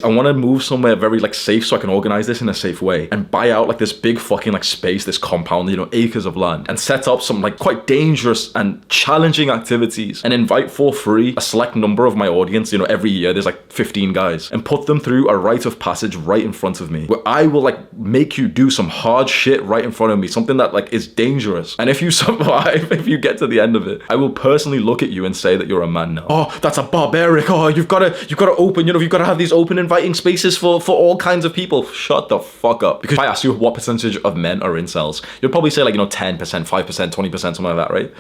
I want to move somewhere very like safe so I can organize this in a safe way and buy out like this big fucking like space, this compound, you know, acres of land, and set up some like quite dangerous and challenging activities and invite for free a select number of my audience, you know, every year there's like 15 guys, and put them through a rite of passage right in front of me where I will like make you do some hard shit right in front of me, something that like is dangerous. And if you survive, if you get to the end of it, I will personally look at you and say that you're a man now. Oh, that's a barbaric. Oh, you've got to open, you know, you've got to have these open inviting spaces for all kinds of people. Shut the fuck up. Because if I ask you what percentage of men are incels, you'll probably say like, you know, 10%, 5%, 20%, something like that, right?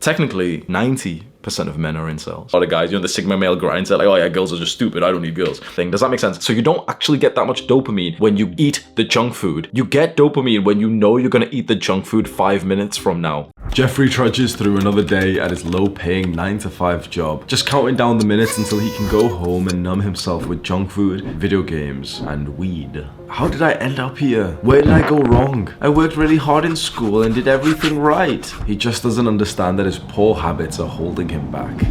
Technically, 90% of men are incels. A lot of guys, you know, the Sigma male grind, say like, oh yeah, girls are just stupid, I don't need girls. Does that make sense? So you don't actually get that much dopamine when you eat the junk food. You get dopamine when you know you're gonna eat the junk food 5 minutes from now. Jeffrey trudges through another day at his low-paying 9-to-5 job, just counting down the minutes until he can go home and numb himself with junk food, video games, and weed. How did I end up here? Where did I go wrong? I worked really hard in school and did everything right. He just doesn't understand that his poor habits are holding him back.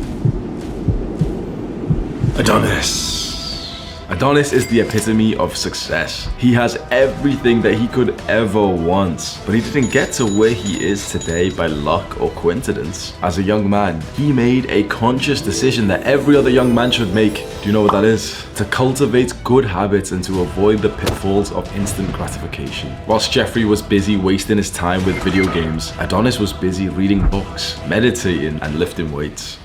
Adonis. Adonis is the epitome of success. He has everything that he could ever want, but he didn't get to where he is today by luck or coincidence. As a young man, he made a conscious decision that every other young man should make. Do you know what that is? To cultivate good habits and to avoid the pitfalls of instant gratification. Whilst Jeffrey was busy wasting his time with video games, Adonis was busy reading books, meditating, and lifting weights.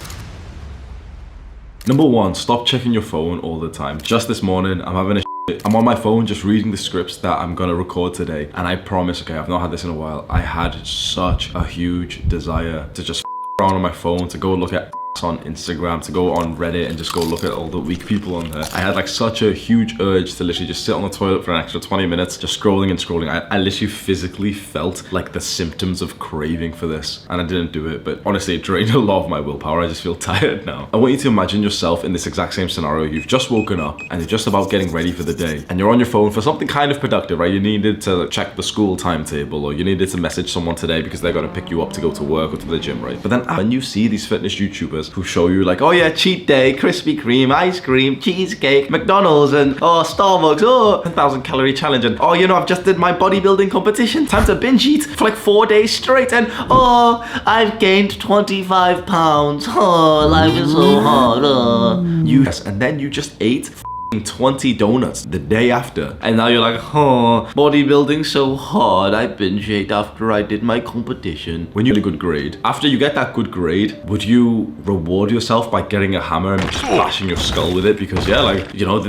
Number 1, stop checking your phone all the time. Just this morning, I'm having a shit. I'm on my phone just reading the scripts that I'm gonna record today. And I promise, okay, I've not had this in a while. I had such a huge desire to just around on my phone, to go look at on Instagram, to go on Reddit and just go look at all the weak people on there. I had like such a huge urge to literally just sit on the toilet for an extra 20 minutes, just scrolling and scrolling. I literally physically felt like the symptoms of craving for this, and I didn't do it, but honestly it drained a lot of my willpower. I just feel tired now. I want you to imagine yourself in this exact same scenario. You've just woken up and you're just about getting ready for the day, and you're on your phone for something kind of productive, right? You needed to check the school timetable, or you needed to message someone today because they're gonna pick you up to go to work or to the gym, right? But then when you see these fitness YouTubers who show you like, oh yeah, cheat day, Krispy Kreme, ice cream, cheesecake, McDonald's, and oh, Starbucks, oh, 10,000 calorie challenge, and oh, you know, I've just did my bodybuilding competition, time to binge eat for like 4 days straight, and oh, I've gained 25 pounds, oh, life is so hard, Yes, and then you just ate 20 donuts the day after, and now you're like, oh, bodybuilding's so hard, I binge ate after I did my competition. When you get a good grade, after you get that good grade, would you reward yourself by getting a hammer and just bashing your skull with it? Because yeah, like, you know,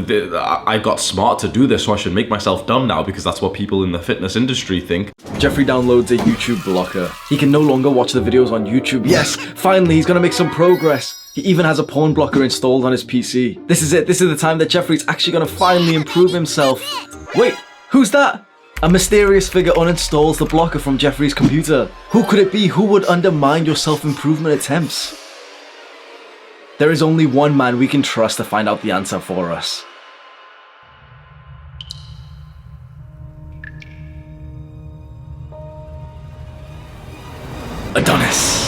I got smart to do this, so I should make myself dumb now because that's what people in the fitness industry think. Jeffrey downloads a YouTube blocker. He can no longer watch the videos on YouTube. Yes, finally, he's gonna make some progress. He even has a porn blocker installed on his PC. This is it. This is the time that Jeffrey's actually gonna finally improve himself. Wait, who's that? A mysterious figure uninstalls the blocker from Jeffrey's computer. Who could it be? Who would undermine your self-improvement attempts? There is only one man we can trust to find out the answer for us. Adonis.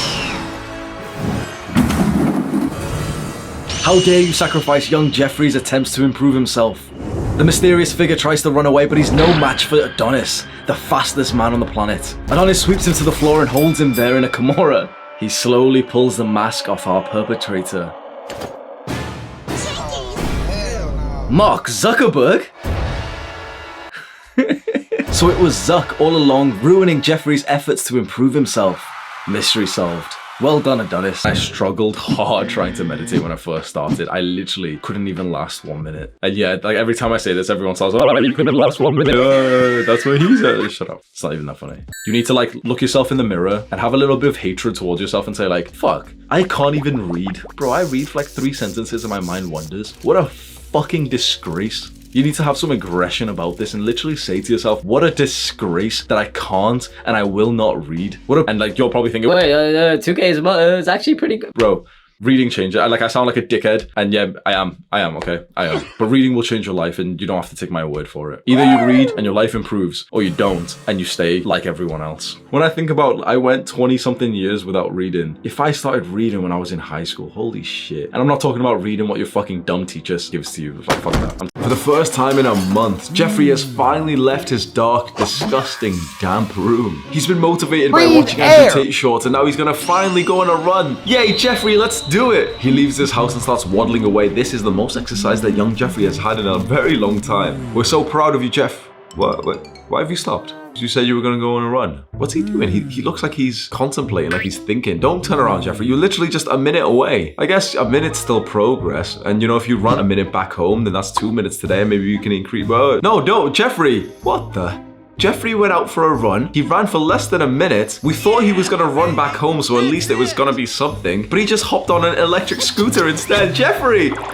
How dare you sacrifice young Jeffrey's attempts to improve himself? The mysterious figure tries to run away, but he's no match for Adonis, the fastest man on the planet. Adonis sweeps him to the floor and holds him there in a Kimura. He slowly pulls the mask off our perpetrator. Mark Zuckerberg? So it was Zuck all along, ruining Jeffrey's efforts to improve himself. Mystery solved. Well done, Adonis. I struggled hard trying to meditate when I first started. I literally couldn't even last 1 minute. And yeah, like every time I say this, everyone says, oh, you couldn't last 1 minute. That's what he said. Shut up. It's not even that funny. You need to like look yourself in the mirror and have a little bit of hatred towards yourself and say like, fuck, I can't even read. Bro, I read for like 3 sentences and my mind wanders. What a fucking disgrace. You need to have some aggression about this and literally say to yourself, what a disgrace that I can't and I will not read. And like, you're probably thinking, wait, 2K is actually pretty good. Bro, Reading changes. I sound like a dickhead, and yeah, I am, okay? I am. But reading will change your life, and you don't have to take my word for it. Either you read and your life improves, or you don't, and you stay like everyone else. When I think about, I went 20-something years without reading. If I started reading when I was in high school, holy shit. And I'm not talking about reading what your fucking dumb teacher gives to you. Like, fuck that. For the first time in a month, Jeffrey has finally left his dark, disgusting, damp room. He's been motivated by watching Andrew Tate shorts, and now he's gonna finally go on a run. Yay, Jeffrey, let's do it. He leaves his house and starts waddling away. This is the most exercise that young Jeffrey has had in a very long time. We're so proud of you, Jeff. What? Why have you stopped? You said you were gonna go on a run. What's he doing? He looks like he's contemplating, like he's thinking. Don't turn around, Jeffrey. You're literally just a minute away. I guess a minute's still progress. And you know, if you run a minute back home, then that's 2 minutes today. Maybe you can increase. Well, no, Jeffrey. What the? Jeffrey went out for a run. He ran for less than a minute. We thought he was gonna run back home, so at least it was gonna be something. But he just hopped on an electric scooter instead. Jeffrey!